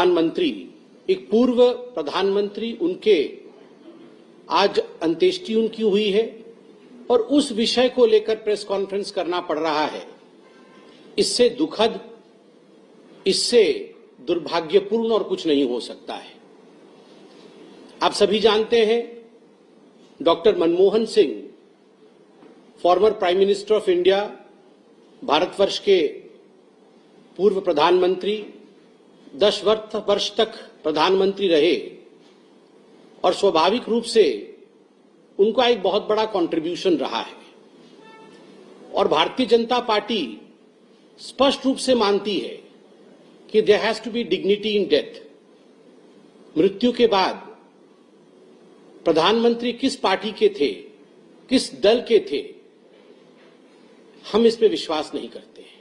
प्रधानमंत्री, एक पूर्व प्रधानमंत्री, उनके आज अंत्येष्टि उनकी हुई है और उस विषय को लेकर प्रेस कॉन्फ्रेंस करना पड़ रहा है। इससे दुखद, इससे दुर्भाग्यपूर्ण और कुछ नहीं हो सकता है। आप सभी जानते हैं, doctor Manmohan Singh, farmer prime minister of India, Bharatvarsh के पूर्व प्रधानमंत्री, 10 वर्ष तक प्रधानमंत्री रहे और स्वाभाविक रूप से उनका एक बहुत बड़ा कंट्रीब्यूशन रहा है। और भारतीय जनता पार्टी स्पष्ट रूप से मानती है कि there has to be dignity in death. मृत्यु के बाद प्रधानमंत्री किस पार्टी के थे, किस दल के थे, हम इस पे विश्वास नहीं करते हैं।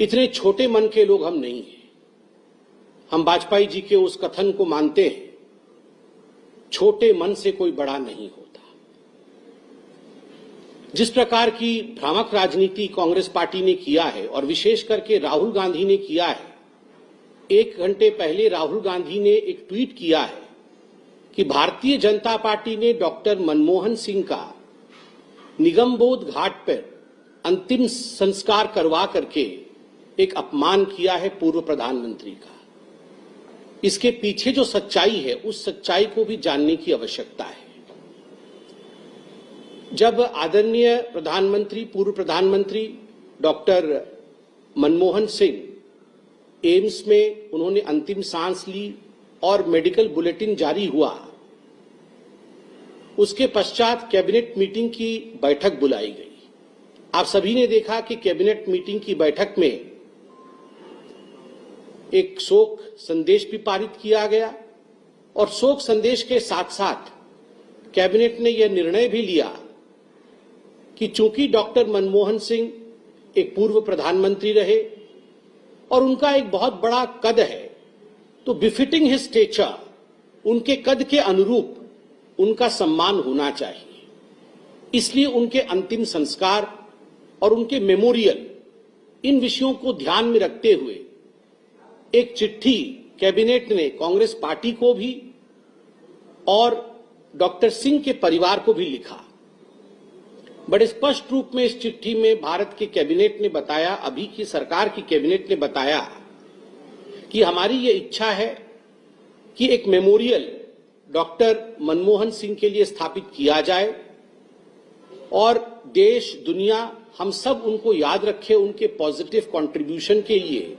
इतने छोटे मन के लोग हम नहीं हैं। हम वाजपेयी जी के उस कथन को मानते हैं, छोटे मन से कोई बड़ा नहीं होता। जिस प्रकार की भ्रामक राजनीति कांग्रेस पार्टी ने किया है और विशेष करके राहुल गांधी ने किया है, 1 घंटे पहले राहुल गांधी ने एक ट्वीट किया है कि भारतीय जनता पार्टी ने डॉक्टर मनमोहन सिंह का निगमबोध घाट पर अंतिम संस्कार करवा करके एक अपमान किया है पूर्व प्रधानमंत्री का। इसके पीछे जो सच्चाई है, उस सच्चाई को भी जानने की आवश्यकता है। जब आदरणीय प्रधानमंत्री, पूर्व प्रधानमंत्री डॉक्टर मनमोहन सिंह एम्स में उन्होंने अंतिम सांस ली और मेडिकल बुलेटिन जारी हुआ, उसके पश्चात कैबिनेट मीटिंग की बैठक बुलाई गई। आप सभी ने देखा कि कैबिनेट मीटिंग की बैठक में एक शोक संदेश भी पारित किया गया और शोक संदेश के साथ साथ कैबिनेट ने यह निर्णय भी लिया कि चूंकि डॉक्टर मनमोहन सिंह एक पूर्व प्रधानमंत्री रहे और उनका एक बहुत बड़ा कद है, तो बिफिटिंग हिज स्टेचर, उनके कद के अनुरूप उनका सम्मान होना चाहिए। इसलिए उनके अंतिम संस्कार और उनके मेमोरियल, इन विषयों को ध्यान में रखते हुए एक चिट्ठी कैबिनेट ने कांग्रेस पार्टी को भी और डॉक्टर सिंह के परिवार को भी लिखा। बड़े स्पष्ट रूप में इस चिट्ठी में भारत के कैबिनेट ने बताया, अभी की सरकार की कैबिनेट ने बताया कि हमारी ये इच्छा है कि एक मेमोरियल डॉक्टर मनमोहन सिंह के लिए स्थापित किया जाए और देश, दुनिया, हम सब उनको याद रखें उनके पॉजिटिव कंट्रीब्यूशन के लिए।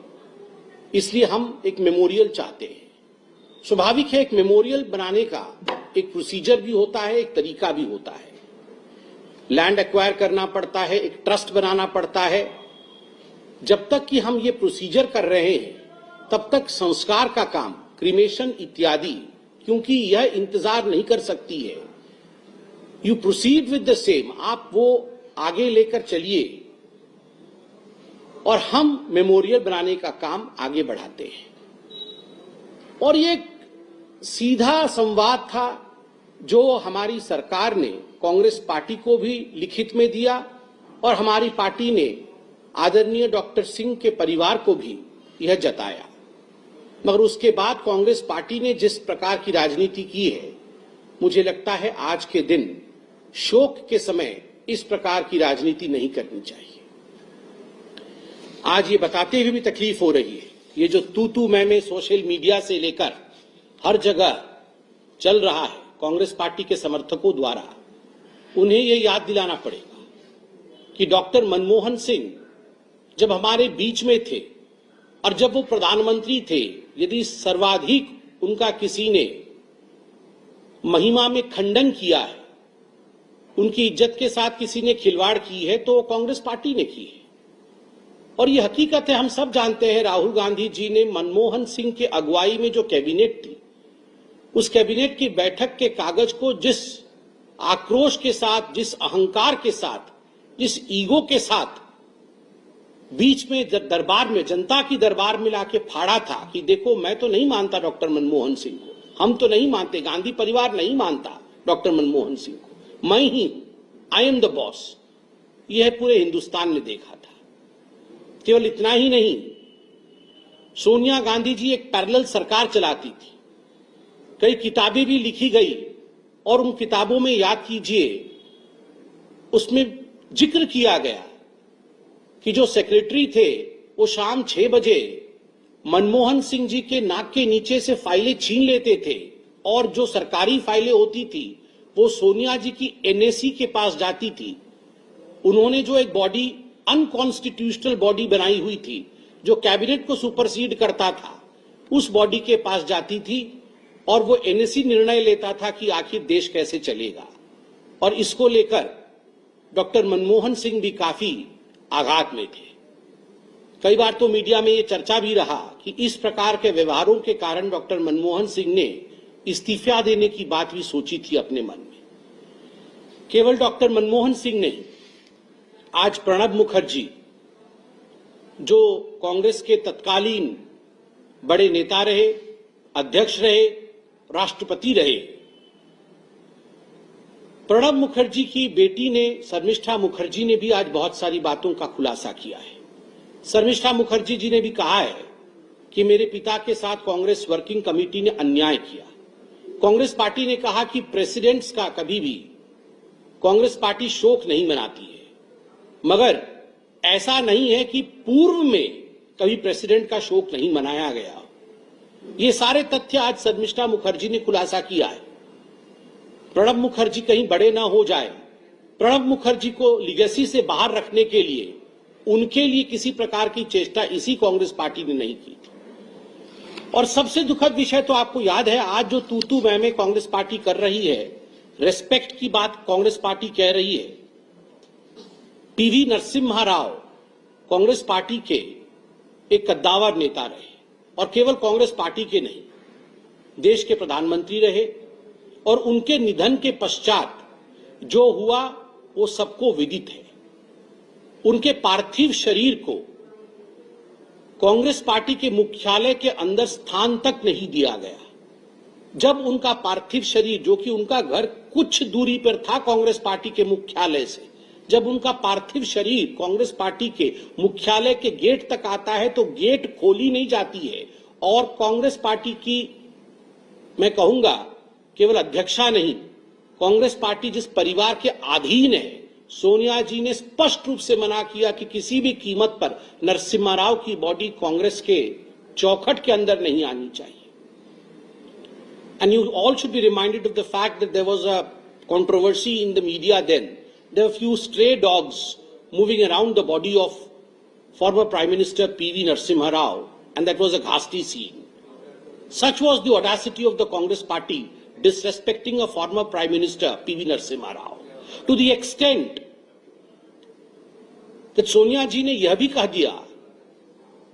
इसलिए हम एक मेमोरियल चाहते हैं। स्वाभाविक है, एक मेमोरियल बनाने का एक प्रोसीजर भी होता है, एक तरीका भी होता है। लैंड एक्वायर करना पड़ता है, एक ट्रस्ट बनाना पड़ता है। जब तक कि हम ये प्रोसीजर कर रहे हैं, तब तक संस्कार का काम, क्रीमेशन इत्यादि, क्योंकि यह इंतजार नहीं कर सकती है। You proceed with the same, आप वो आगे लेकर चलिए और हम मेमोरियल बनाने का काम आगे बढ़ाते हैं। और ये सीधा संवाद था जो हमारी सरकार ने कांग्रेस पार्टी को भी लिखित में दिया और हमारी पार्टी ने आदरणीय डॉक्टर सिंह के परिवार को भी यह जताया। मगर उसके बाद कांग्रेस पार्टी ने जिस प्रकार की राजनीति की है, मुझे लगता है आज के दिन शोक के समय इस प्रकार की राजनीति नहीं करनी चाहिए। आज ये बताते हुए भी तकलीफ हो रही है, ये जो तू मैं सोशल मीडिया से लेकर हर जगह चल रहा है कांग्रेस पार्टी के समर्थकों द्वारा, उन्हें ये याद दिलाना पड़ेगा कि डॉक्टर मनमोहन सिंह जब हमारे बीच में थे और जब वो प्रधानमंत्री थे, यदि सर्वाधिक उनका किसी ने महिमा में खंडन किया है, उनकी इज्जत के साथ किसी ने खिलवाड़ की है, तो कांग्रेस पार्टी ने की है। और ये हकीकत है, हम सब जानते हैं, राहुल गांधी जी ने मनमोहन सिंह के अगुवाई में जो कैबिनेट थी, उस कैबिनेट की बैठक के कागज को जिस आक्रोश के साथ, जिस अहंकार के साथ, जिस ईगो के साथ बीच में दरबार में, जनता की दरबार में लाके फाड़ा था कि देखो मैं तो नहीं मानता डॉक्टर मनमोहन सिंह को, हम तो नहीं मानते, गांधी परिवार नहीं मानता डॉक्टर मनमोहन सिंह को, मैं ही, आई एम द बॉस, यह पूरे हिंदुस्तान ने देखा था। केवल इतना ही नहीं, सोनिया गांधी जी एक पैरेलल सरकार चलाती थी। कई किताबें भी लिखी गई और उन किताबों में याद कीजिए उसमें जिक्र किया गया कि जो सेक्रेटरी थे वो शाम 6 बजे मनमोहन सिंह जी के नाक के नीचे से फाइलें छीन लेते थे और जो सरकारी फाइलें होती थी वो सोनिया जी की एनएसी के पास जाती थी। उन्होंने जो एक बॉडी अनकॉन्स्टिट्यूशनल बॉडी बनाई हुई थी जो कैबिनेट को सुपरसीड करता था, उस बॉडी के पास जाती थी और वो एनएसी निर्णय लेता था कि आखिर देश कैसे चलेगा। और इसको लेकर डॉक्टर मनमोहन सिंह भी काफी आघात में थे। कई बार तो मीडिया में ये चर्चा भी रहा कि इस प्रकार के व्यवहारों के कारण डॉक्टर मनमोहन सिंह ने इस्तीफा देने की बात भी सोची थी अपने मन में। केवल डॉक्टर मनमोहन सिंह नहीं, आज प्रणब मुखर्जी जो कांग्रेस के तत्कालीन बड़े नेता रहे, अध्यक्ष रहे, राष्ट्रपति रहे, प्रणब मुखर्जी की बेटी ने शर्मिष्ठा मुखर्जी ने भी आज बहुत सारी बातों का खुलासा किया है। शर्मिष्ठा मुखर्जी जी ने भी कहा है कि मेरे पिता के साथ कांग्रेस वर्किंग कमेटी ने अन्याय किया। कांग्रेस पार्टी ने कहा कि प्रेसिडेंट्स का कभी भी कांग्रेस पार्टी शोक नहीं मनाती है, मगर ऐसा नहीं है कि पूर्व में कभी प्रेसिडेंट का शोक नहीं मनाया गया। ये सारे तथ्य आज शर्मिष्ठा मुखर्जी ने खुलासा किया है। प्रणब मुखर्जी कहीं बड़े ना हो जाए, प्रणब मुखर्जी को लीगेसी से बाहर रखने के लिए उनके लिए किसी प्रकार की चेष्टा इसी कांग्रेस पार्टी ने नहीं की थी। और सबसे दुखद विषय तो आपको याद है, आज जो तू मैं कांग्रेस पार्टी कर रही है, रेस्पेक्ट की बात कांग्रेस पार्टी कह रही है। पीवी नरसिम्हा राव कांग्रेस पार्टी के एक कद्दावर नेता रहे और केवल कांग्रेस पार्टी के नहीं, देश के प्रधानमंत्री रहे और उनके निधन के पश्चात जो हुआ वो सबको विदित है। उनके पार्थिव शरीर को कांग्रेस पार्टी के मुख्यालय के अंदर स्थान तक नहीं दिया गया। जब उनका पार्थिव शरीर, जो कि उनका घर कुछ दूरी पर था कांग्रेस पार्टी के मुख्यालय से, जब उनका पार्थिव शरीर कांग्रेस पार्टी के मुख्यालय के गेट तक आता है तो गेट खोली नहीं जाती है और कांग्रेस पार्टी की, मैं कहूंगा केवल अध्यक्षा नहीं, कांग्रेस पार्टी जिस परिवार के अधीन है, सोनिया जी ने स्पष्ट रूप से मना किया कि किसी भी कीमत पर नरसिम्हा राव की बॉडी कांग्रेस के चौखट के अंदर नहीं आनी चाहिए। And you all should be reminded of the fact that there was a controversy in the media then. There were few stray dogs moving around the body of former Prime Minister P.V. Narasimha Rao, and that was a ghastly scene. Such was the audacity of the Congress party disrespecting a former Prime Minister P.V. Narasimha Rao, to the extent that Sonia जी ने यह भी कह दिया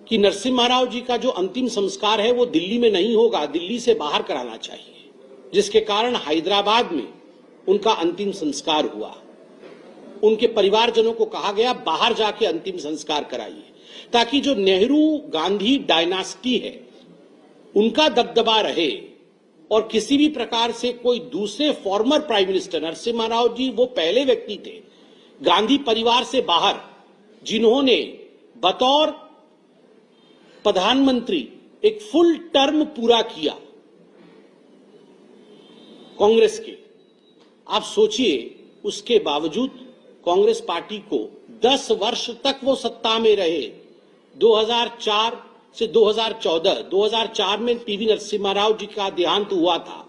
कि नरसिम्हा राव जी का जो अंतिम संस्कार है वो दिल्ली में नहीं होगा, दिल्ली से बाहर कराना चाहिए, जिसके कारण हैदराबाद में उनका अंतिम संस्कार हुआ। उनके परिवारजनों को कहा गया बाहर जाके अंतिम संस्कार कराइए, ताकि जो नेहरू गांधी डायनास्टी है उनका दबदबा रहे और किसी भी प्रकार से कोई दूसरे former prime minister, Narasimha Rao ji वो पहले व्यक्ति थे गांधी परिवार से बाहर जिन्होंने बतौर प्रधानमंत्री एक फुल टर्म पूरा किया कांग्रेस के। आप सोचिए, उसके बावजूद कांग्रेस पार्टी को 10 वर्ष तक वो सत्ता में रहे। 2004 से 2014, 2004 में पीवी नरसिम्हा राव जी का देहांत हुआ था।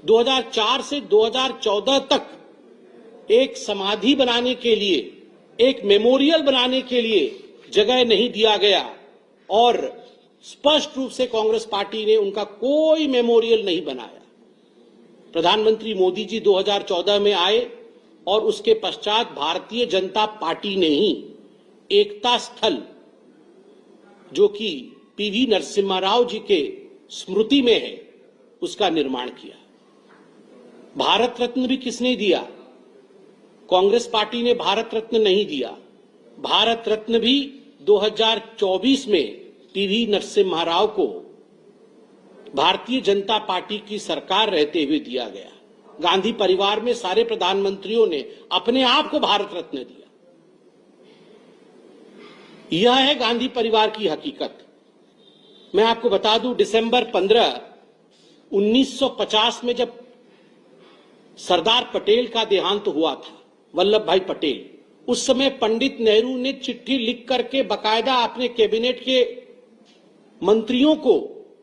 2004 से 2014 तक एक समाधि बनाने के लिए, एक मेमोरियल बनाने के लिए जगह नहीं दिया गया और स्पष्ट रूप से कांग्रेस पार्टी ने उनका कोई मेमोरियल नहीं बनाया। प्रधानमंत्री मोदी जी 2014 में आए और उसके पश्चात भारतीय जनता पार्टी ने ही एकता स्थल, जो कि पीवी नरसिम्हा राव जी के स्मृति में है, उसका निर्माण किया। भारत रत्न भी किसने दिया? कांग्रेस पार्टी ने भारत रत्न नहीं दिया। भारत रत्न भी 2024 में पीवी नरसिम्हा राव को भारतीय जनता पार्टी की सरकार रहते हुए दिया गया। गांधी परिवार में सारे प्रधानमंत्रियों ने अपने आप को भारत रत्न दिया। यह है गांधी परिवार की हकीकत। मैं आपको बता दूं, दिसंबर 15, 1950 में जब सरदार पटेल का देहांत हुआ था, वल्लभ भाई पटेल, उस समय पंडित नेहरू ने चिट्ठी लिख करके बकायदा अपने कैबिनेट के मंत्रियों को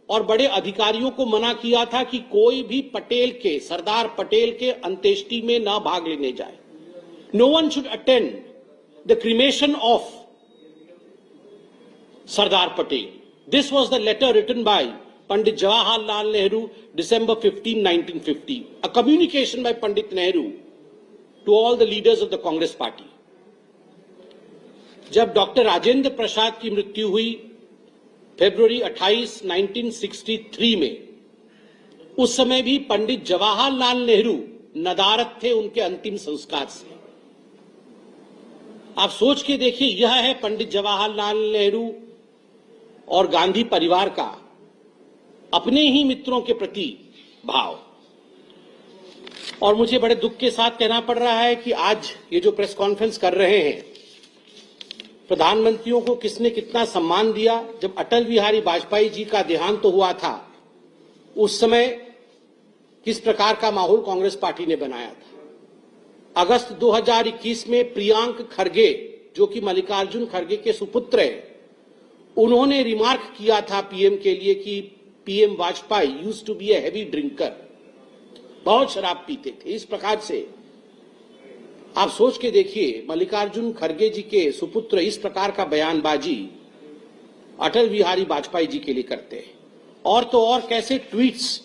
और बड़े अधिकारियों को मना किया था कि कोई भी पटेल के, सरदार पटेल के अंत्येष्टि में ना भाग लेने जाए. No one should attend the cremation of Sardar Patel. This was the letter written by Pandit Jawaharlal Nehru, December 15, 1950. A communication by Pandit Nehru to all the leaders of the Congress party. जब doctor Rajendra Prasad की मृत्यु हुई फरवरी 28, 1963 में, उस समय भी पंडित जवाहरलाल नेहरू नदारद थे उनके अंतिम संस्कार से. आप सोच के देखिए, यह है पंडित जवाहरलाल नेहरू और गांधी परिवार का अपने ही मित्रों के प्रति भाव. और मुझे बड़े दुख के साथ कहना पड़ रहा है कि आज ये जो प्रेस कॉन्फ्रेंस कर रहे हैं, प्रधानमंत्रियों को किसने कितना सम्मान दिया. जब अटल बिहारी वाजपेयी जी का देहांत तो हुआ था, उस समय किस प्रकार का माहौल कांग्रेस पार्टी ने बनाया था. अगस्त 2021 में प्रियांक खरगे, जो कि मल्लिकार्जुन खरगे के सुपुत्र हैं, उन्होंने रिमार्क किया था पीएम के लिए कि PM Vajpayee used to be a heavy drinker, बहुत शराब पीते थे. इस प्रकार से आप सोच के देखिए, मल्लिकार्जुन खरगे जी के सुपुत्र इस प्रकार का बयानबाजी अटल बिहारी वाजपेयी जी के लिए करते हैं. और तो और कैसे ट्वीट्स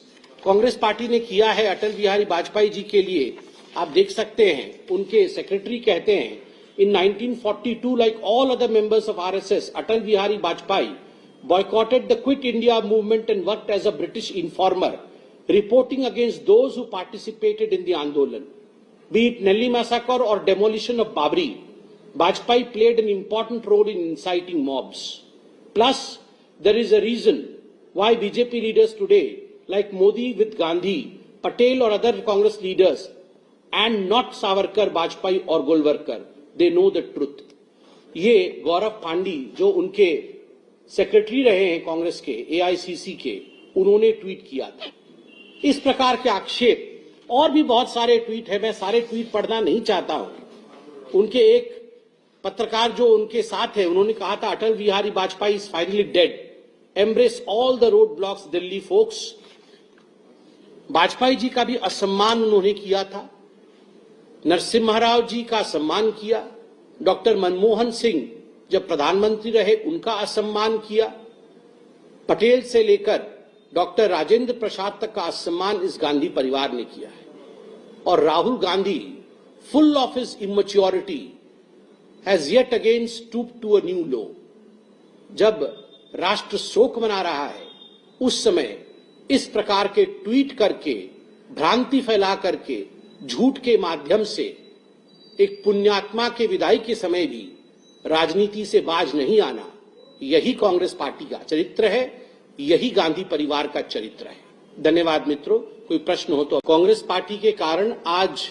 कांग्रेस पार्टी ने किया है अटल बिहारी वाजपेयी जी के लिए, आप देख सकते हैं. उनके सेक्रेटरी कहते हैं, in 1942, like all other members of RSS, Atal Bihari Vajpayee boycotted the Quit India movement and worked as a British informer, reporting against those who participated in the Andolan. Be it Nellie massacre or demolition of Babri, Vajpayee played an important role in inciting mobs. Plus, there is a reason why BJP leaders today, like Modi with Gandhi, Patel or other Congress leaders, and not Savarkar, Vajpayee or Golwalkar, they know the truth. ये गौरव पांडी, जो उनके secretary रहे हैं कांग्रेस के, AICC के, उन्होंने tweet किया था. इस प्रकार के आक्षेप और भी बहुत सारे ट्वीट है. मैं सारे ट्वीट पढ़ना नहीं चाहता हूं. उनके एक पत्रकार जो उनके साथ है, उन्होंने कहा था, Atal Bihari Vajpayee is finally dead, embrace all the road blocks Delhi folks. Vajpayee ji का भी असम्मान उन्होंने किया था, नरसिम्हा राव जी का सम्मान किया, डॉक्टर मनमोहन सिंह जब प्रधानमंत्री रहे उनका असम्मान किया, पटेल से लेकर डॉक्टर राजेंद्र प्रसाद तक का असम्मान इस गांधी परिवार ने किया है. और Rahul Gandhi, full of his immaturity, has yet again stooped to a new low. जब राष्ट्र शोक मना रहा है, उस समय इस प्रकार के ट्वीट करके, भ्रांति फैला करके, झूठ के माध्यम से एक पुण्यात्मा के विदाई के समय भी राजनीति से बाज नहीं आना, यही कांग्रेस पार्टी का चरित्र है, यही गांधी परिवार का चरित्र है. धन्यवाद मित्रों. कोई प्रश्न हो तो. कांग्रेस पार्टी के कारण आज